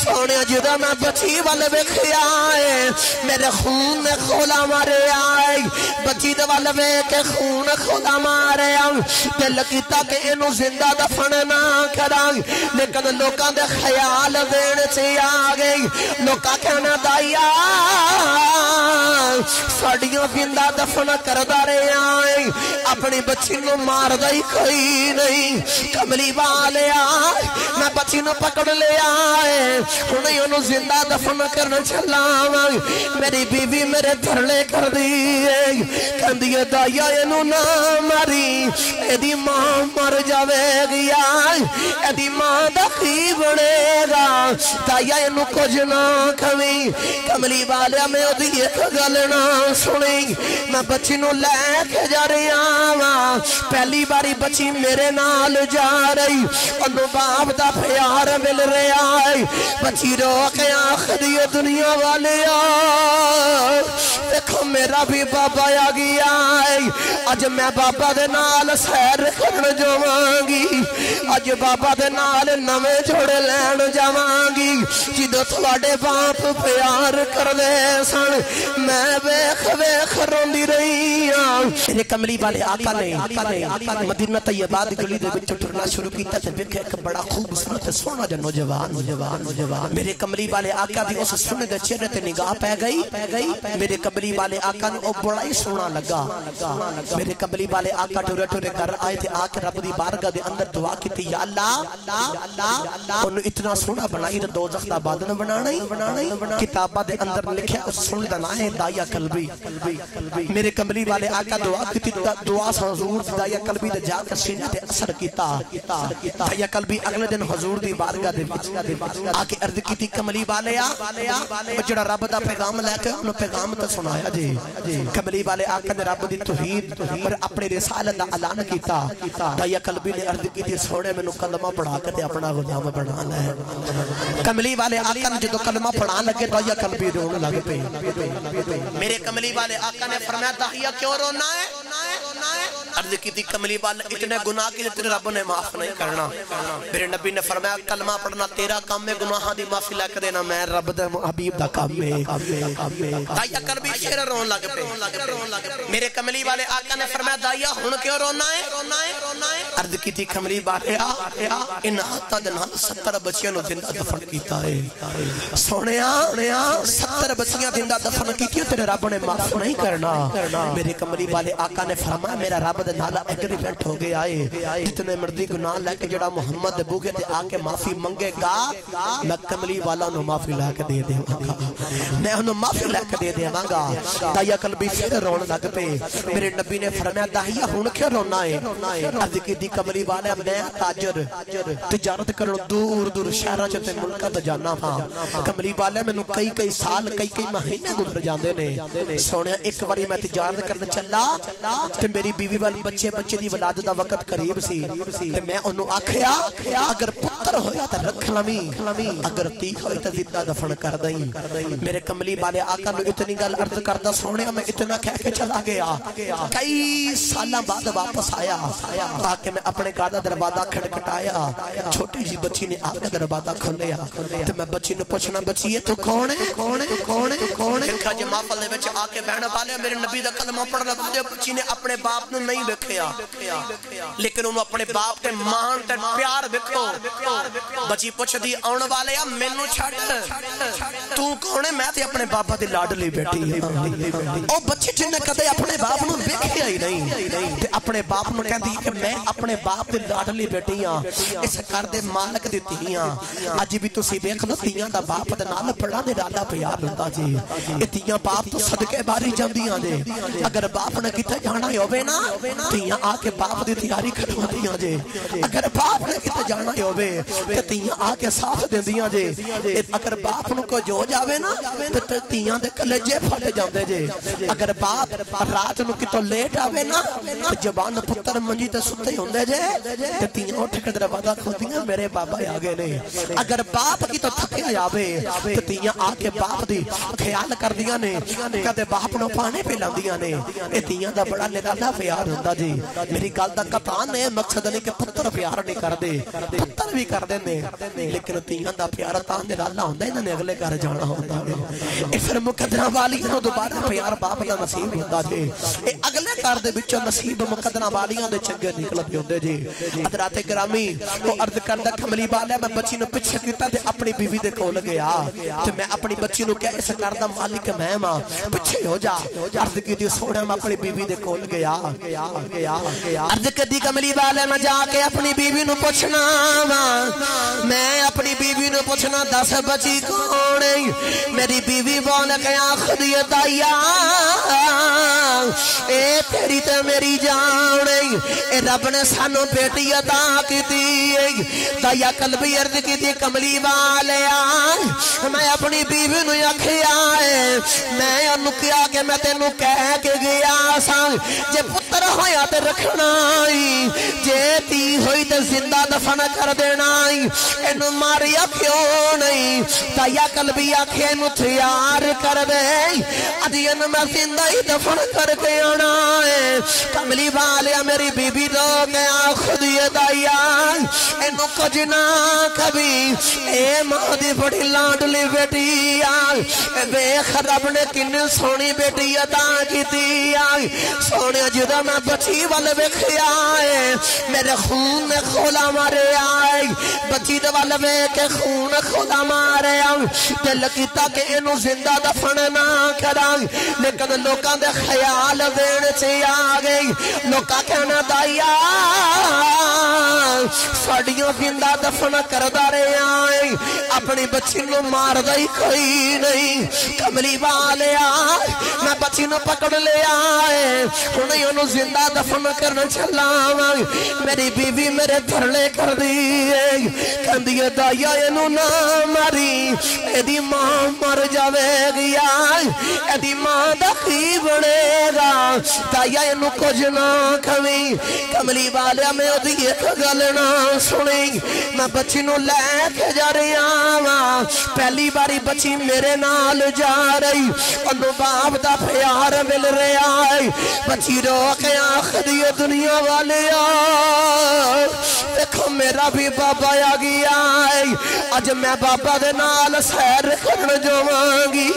سونے جدا میں بچی والے ویکھیا ہے میرے خون نے کھولا مارے آئے بچی دے والے ویکھ کے خون کھولا مارے دل کیتا کہ اینو زندہ دفن نہ کراں لیکن لوکاں دے خیال دین چ آ گئی لوکاں کہنا دایا ساڈیاں زندہ دفن کردا رہیا اپنی بچی نو ماردا ہی کوئی نہیں کملی والیا میں بچی نو پکڑ لیا ہن اونوں زندہ دفن کرن چلا میری بیوی میرے دھرلے کر دی کہندی ہے دایا اینو نہ ماری ایدی ماں مر جاوے گی ایدی ماں دا کی بنے گا دایا اینو کچھ نہ کھویں کملی والیا میں اودی ایک گل نہ سنی میں بچی نو لے کے جا رہا پہلی باری بچی میرے نال جا رہی انو باپ دا پیار مل رہا ہے بچی رو کے آخری دنیا والے دیکھو میرا بھی بابا آ گیا ہے اج میں بابا دے نال سیر کرن جاواں گی اج بابا دے نال نویں جوڑے لین جاواں گی جدوں تواڈے باپ پیار کر دے سن میں ویکھ ویکھ روندی رہی ہاں میرے کملی والے آقا نے مدینہ طیبہ دی گلی دے وچ ٹرنا شروع کیتا تے ویکھے ایک بڑا خوبصورت سونا جا نوجوان میرے کملی والے آقا دی اس سونے دے چہرے تے نگاہ پے گئی میرے کملی والے آقا نے او بڑا ہی سونا لگا میرے کملی والے آقا ٹورے ٹورے گھر آئے تے آ کے رب دی بارگاہ دے اندر دعا کیتی یا اللہ اونوں اتنا سونا بنائی تے دوزخ دا باد نہ بنانا ہی کتاباں دے اندر لکھیا اس سونے دا نام ہے دایا قلبی میرے کملی والے آقا دعا کیتی دعا سے حضور دایا قلبی دے جا کے سینے تے اثر کیتا دایا قلبی اگلے دن حضور دی بارگاہ دے وچ آ کے عرض کیتی کملی والے جڑا رب دا پیغام لے کے انہوں پیغام تے سنایا جی کملی والے آقا نے رب دی توحید اور اپنی رسالت دا اعلان کیتا دایا قلبی نے عرض کیتی سونے مینوں کلمہ پڑھا کے تے اپنا غلام بنا لے کملی والے آقا نے جدوں کلمہ پڑھان لگے دایا قلبی رون لگ پئی میرے کملی والے آقا نے فرمایا دایا کیوں رونا ہے عرض کی تھی کملی والے اتنے گناہ کی تیرے رب نے معاف نہیں کرنا میرے نبی نے فرمایا کلمہ پڑھنا تیرا کام ہے گناہاں دی معافی لے کے دینا میں رب دے حبیب دا کام ہے دایا قلبی پھر رون لگ پے میرے کملی والے آقا نے فرمایا دایا ہن کیوں رونا ہے عرض کی تھی کملی والے ان ہاتھاں دے نال 70 بچیاں نو زندہ دفن کیتا ہے سونیا 70 بچیاں زندہ دفن کیتی تیرے رب نے معاف نہیں کرنا میرے کملی والے آقا نے فرمایا میرا رب دے نال ایگریمنٹ ہو گیا ہے جتنے مرضی گناہ لے کے جڑا محمد دے بوگے تے آ کے معافی منگے گا میں کملی والا نو معافی لے کے دے دیواں گا میں انہوں معافی لے کے دے دیواں گا دایا قلبی پھر رون لگ پے میرے نبی نے فرمایا دایا ہن کیوں رونا ہے عرض کی کملی والا میں تاجر تجارت کرن دور دور شہراں تے ملکاں تے جانا ہاں کملی والا مینوں کئی سال کئی مہینے گزر جاندے نے سونے ایک باری میں تجارت کرن چلا تے میری بیوی والی بچے دی ولادت دا وقت قریب سی تے میں انہوں آکھیا اگر پتر ہویا تے رکھ لویں اگر تی ہوئی تے زندہ دفن کر دیں میرے کملی والے آقا نے اتنی گل عرض کردا سونے میں اتنا کہہ کے چلا گیا کئی سالاں بعد واپس آیا تاکہ میں اپنے گھر دا دروازہ کھٹکھٹایا چھوٹی جی بچی نے آ کے دروازہ کھولیا تے میں بچی نو پوچھنا بچی ہے تو کون ہے کہا جے محفل دے وچ آ کے بہن والے میرے نبی دا کلمہ پڑھنا تے بچی نے اپنے باپ نو نہیں ویکھیا لیکن انہوں اپنے باپ تے مان تے پیار ویکھو بچی پوچھ دی آن والے مینوں چھڈ تو کون ہے میں تے اپنے باپا دی لاڈلی بیٹی او بچی جن نے کدے اپنے باپ نو ویکھیا ہی نہیں تے اپنے باپ نو کہندی کہ میں اپنے باپ دی لاڈلی بیٹی ہاں اس گھر دے مالک دی دھی ہاں اج بھی تسی ویکھ لو تھیاں دا باپ دے نال بڑا نرالا پیار ہوندا جی اے تھیاں باپ تو صدقے باری جاندیاں جے اگر باپ نے کتے جانا ہوے نا تھیاں آ کے باپ دی تیاری کروندیاں جے اگر باپ نے کتے جانا ہوے تے تھیاں آ کے ساتھ دیندیاں جے اگر باپ نو کو جو جاوے نا تے تھیاں دے کلیجے پھٹ جاندے جے اگر باپ رات نو کتوں لیٹ آوے نا تے جوان پتر منجی تے ستے ہوندے جے تے تھیاں اٹھ کے دروازہ کھولدیاں میرے بابا آ گئے نے اگر باپ لگی تو تھکیا جاوے تے تیاں آ کے باپ دی خیال کردیاں نے کدے باپ نو پانے پہ لاندیاں نے اے تیاں دا بڑا نرالا پیار ہوندا جی میری گل دا قطعاً اے مقصد نہیں کہ پتر پیار نہیں کردے پتر بھی کردے نے لیکن تیاں دا پیار تاں نرالا ہوندا انہاں نے اگلے گھر جانا ہوندا اے پھر مقدرہ والی نو دوبارہ پیار باپ دا نصیب ہوندا جی اے اگلے گھر دے وچوں نصیب مقدرہ والیاں دے چنگے نکل پے ہوندے جی حضرات گرامی وہ عرض کردا کملی والا میں بچی نو پیچھے کیتا تے اپنی بیوی دے کول گیا تے میں اپنی بچی نو کہہ اس کردا مالک میں ماں پیچھے ہو جا عرض کیتی سونا میں اپنی بیوی دے کول گیا عرض کدی کملی والا میں جا کے اپنی بیوی نو پوچھنا میں اپنی بیوی نو پوچھنا دس بچی کون ہے میری بیوی بول گیا خدی دایا اے تیری تے میری جان اے رب نے سانو بیٹی عطا کیتی دایا قلبی عرض کیتی کملی والیا میں اپنی بیوی نو آکھیا میں انہوں کیا کہ میں تینوں کہہ کے گیا سا جے پتر ہویا تے رکھنا جے تی ہوئی تے زندہ دفن کر دینا انہوں ماریا کیوں نہیں دایا قلبی آکھے انہوں تیار کر دے ادین میں زندہ ہی دفن کر کے آنا کملی والیا میری بی بی رو گیا خودی دایا انہوں کچھ نہ کبھی اے ماں دی بڑی لانڈلی بیٹی بے خراب نے کن سونی بیٹی عطا کیتی سونے جدا میں بچی والے ویکھیا میرے خون میں کھولا مارے بچی دے والے ویکھ خون کھولا مارے دل کیتا کہ انہوں زندہ دفن نہ کرا لیکن لوکاں دے خیال دین سے آ گئی لوکاں کہنا دایا ساڑیوں زندہ دفن کردہ رہے آئیں اپنی بچی نو مار دائی کوئی نہیں کملی والیا میں بچی نو پکڑ لے آئے انہیں انہوں زندہ دفن کرنا چلا میری بیوی میرے دھرلے کر دیئے کہندی دایا انہوں نہ ماری ایدی ماں مر جاوے گیا ایدی ماں دخی بڑے گا دایا انہوں کچھ نہ کھوی کملی والیا میں ادھی ایک گلنا سنی میں بچی نو لے کے جا رہی آواں پہلی باری بچی میرے نال جا رہی انہوں باپ دا پیار مل رہے آئے بچی رو کے آخری دنیا والے آئے دیکھو میرا بھی بابا آ گیا ہے اج میں بابا دے نال سیر کرن جاواں گی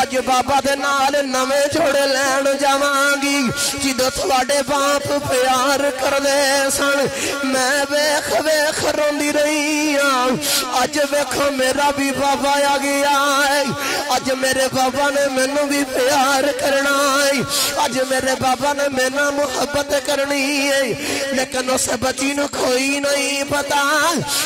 اج بابا دے نال نویں جوڑے لین جاواں گی جدوں تواڈے باپ پیار کر دے سن میں ویکھ ویکھ روندی رہی ہاں اج ویکھو میرا بھی بابا آ گیا ہے اج میرے بابا نے مینوں بھی پیار کرنا ہے اج میرے بابا نے مینا محبت کرنی ہے لیکن اس بچی نو کوئی نہیں پتا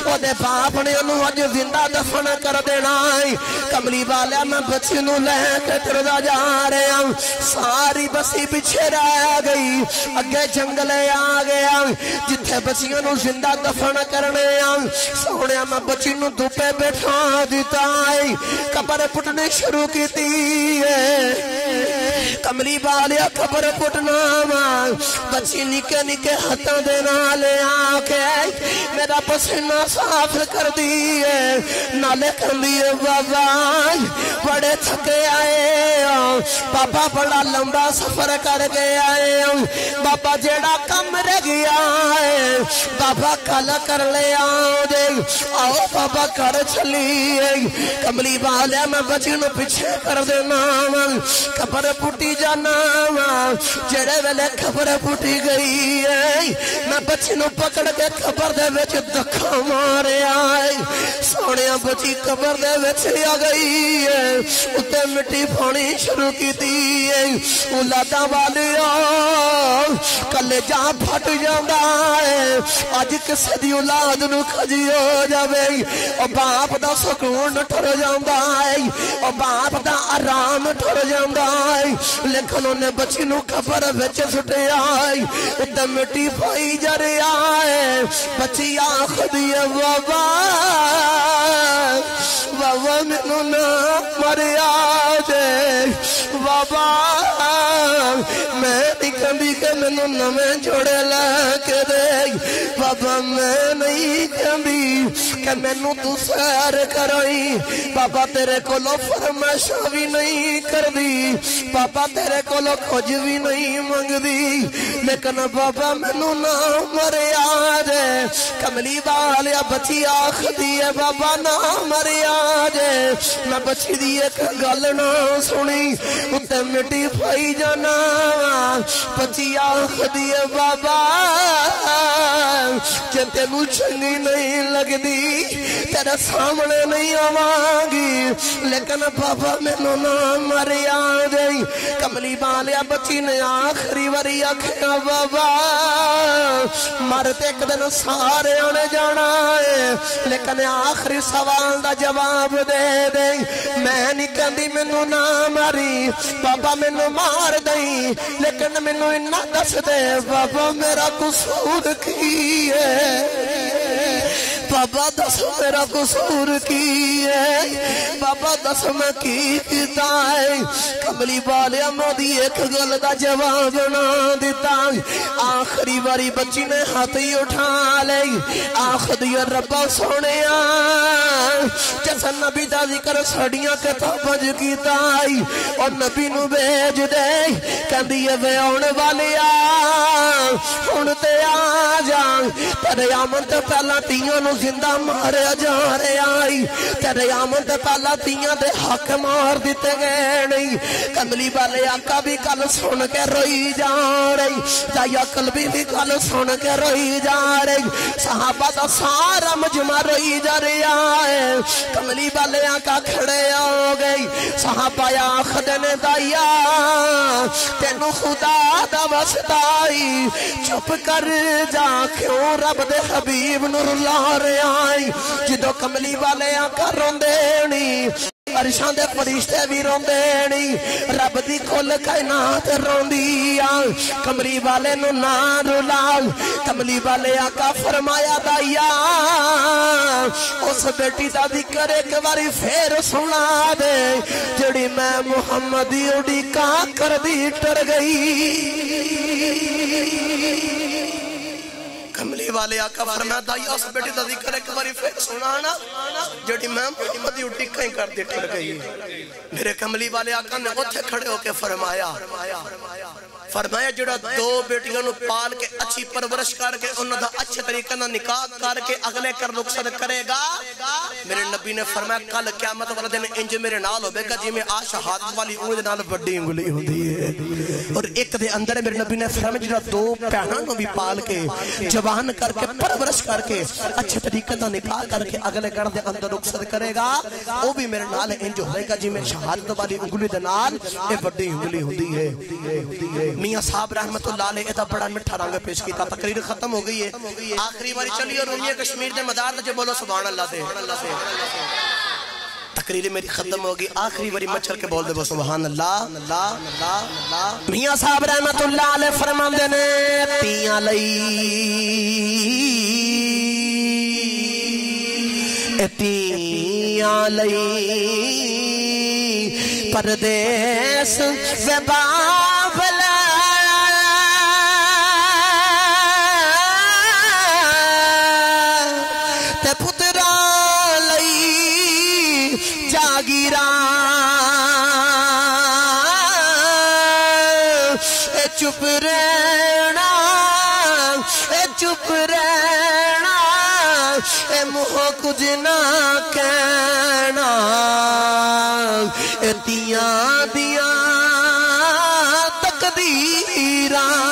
او دے باپ نے انہوں اج زندہ دفن کر دینا ہے کملی والا میں بچی نو لے کے ٹردا جا رہا ہوں ساری بسی پیچھے رہ گئی اگے جنگلے آ گیا جتھے بچیاں نو زندہ دفن کرنے سونے میں بچی نو دھوپے بیٹھا دیتا ہے قبر پٹنے شروع کیتی ہے کملی والیا قبر پٹنا بچی نکے نکے ہتھاں دے نال آ کے میرا پسینہ صاف کر دیے نالے کر لیے بابا بڑے تھکے آئے بابا بڑا لمبا سفر کر کے آئے بابا جیڑا کم رہ گیا ہے بابا کل کر لے آؤ دے آؤ بابا کر چلیے کملی والے میں بچی نو پیچھے کر دینا قبر پٹی جانا جڑے ویلے قبر پٹی گئی ہے میں بچی نو پکڑ کے قبر دے وچ دکھا مارے آئے سونے بچی قبر دے وچ آ گئی ہے اتے مٹی پھانی شروع کیتی ہے اولادا والیا کلے جا پھٹ جاندا ہے اج کسے دی اولاد نو کھجی ہو جاوے او باپ دا سکون ٹر جاندا ہے او باپ دا آرام ٹر جاندا ہے لیکن انہیں بچی نو قبر وچ سٹیا ہے اتے مٹی پائی جا رہا ہے بچی آخدی ہے بابا بابا مینوں نہ مریا جے بابا میں نہیں کہندی کہ مینوں نویں جوڑے لے کے دے بابا میں نہیں کہندی کہ مینوں تو سیر کرائی بابا تیرے کولوں فرمائشاں بھی نہیں کردی بابا تیرے کولوں کچھ بھی نہیں منگدی لیکن بابا مینوں نہ مریا جے کملی والیا بچی آکھدی ہے بابا نہ مریا جے میں بچی دی ایک گل نہ سنی اتے مٹی پائی جانا بچی آکھدی ہے بابا کہ تینوں چنگی نہیں لگدی تیرے سامنے نہیں آواں گی لیکن بابا مینوں نہ مریا جے کملی والیا بچی نے آخری واری آکھیا بابا مرتے ایک دن سارے آنے جانا ہے لیکن آخری سوال دا جواب دے دے میں نہیں کہندی مینوں نہ ماری بابا مینوں مار دئی لیکن مینوں اتنا دس دے بابا میرا قصور کی ہے بابا دس میرا قصور کی ہے بابا دس میں کی کیتا ہے کملی والیا مودی ایک گل دا جواب نہ دیتا آخری باری بچی نے ہاتھ ہی اٹھا لے آخدی ربا سونیا جیسا نبی دا ذکر سڑیاں کتاباں کیتا ہے اور نبی نو بھیج دے کہندی وے آن والیا ہن تے آ جا تیرے آمن تے پہلا تیاں نو زندہ ماریا جا رہا آئی تیرے آمن تے پہلا تیاں دے حق مار دیتے گئے نہیں کملی والے آقا بھی کل سن کے روئی جا رہی جایا قلبی بھی کل سن کے روئی جا رہی صحابہ دا سارا مجمع روئی جا رہا ہے کملی والے آقا کھڑے ہو گئی صحابہ آخدنے دایا تینو خدا دا وسطائی چپ کر جا کیوں رب دے حبیب نور اللہ رہے آئی جدو کملی والے آقا روندینی عرشان دے فرشتے بھی روندینی رب دی کل کائنات روندیا کملی والے نو نار لال کملی والے آقا فرمایا دایا اس بیٹی دا ذکر ایک باری پھر سنا دے جڑی میں محمدی اڑی کا کر دی ٹر گئی کملی والے آقا فرمایا دائی اس بیٹی دا ذکر ایک باری پھر سنانا جڑی میں محمدی اٹھی کہیں کر دی ٹر گئی میرے کملی والے آقا نے اتھے کھڑے ہو کے فرمایا جڑا دو بیٹیاں نو پال کے اچھی پرورش کر کے انہوں دا اچھے طریقہ نہ نکاح کر کے اگلے کر رخصت کرے گا میرے نبی نے فرمایا کل قیامت والا دن انج میرے نال ہو بے گا جی میں آج شہادت والی انگلی نال بڑی انگلی ہوندی ہے اور ایک دے اندر میرے نبی نے فرمایا جڑا دو پہناں نو بھی پال کے جوان کر کے پرورش کر کے اچھے طریقے نہ نکاح کر کے اگلے کر دے اندر رخصت کرے گا وہ بھی میرے نال انج ہوئے گا جی میں شہادت والی انگلی دے نال اے بڑی انگلی ہوندی ہے میاں صاحب رحمت اللہ علیہ ادھا بڑا مٹھا رنگ پیش کیتا تقریر ختم ہو گئی ہے آخری باری چلی اور رومیہ کشمیر دے مدار دے بولو سبحان اللہ دے تقریر میری ختم ہوگی آخری باری مچھل کے بول دے وہ سبحان اللہ میاں صاحب رحمت اللہ علیہ فرمان دینے تیاں لئی تیاں لئی پردیس وبابلا چپ رہنا اے موہ کچھ نہ کہنا اے تیاں تقدیراں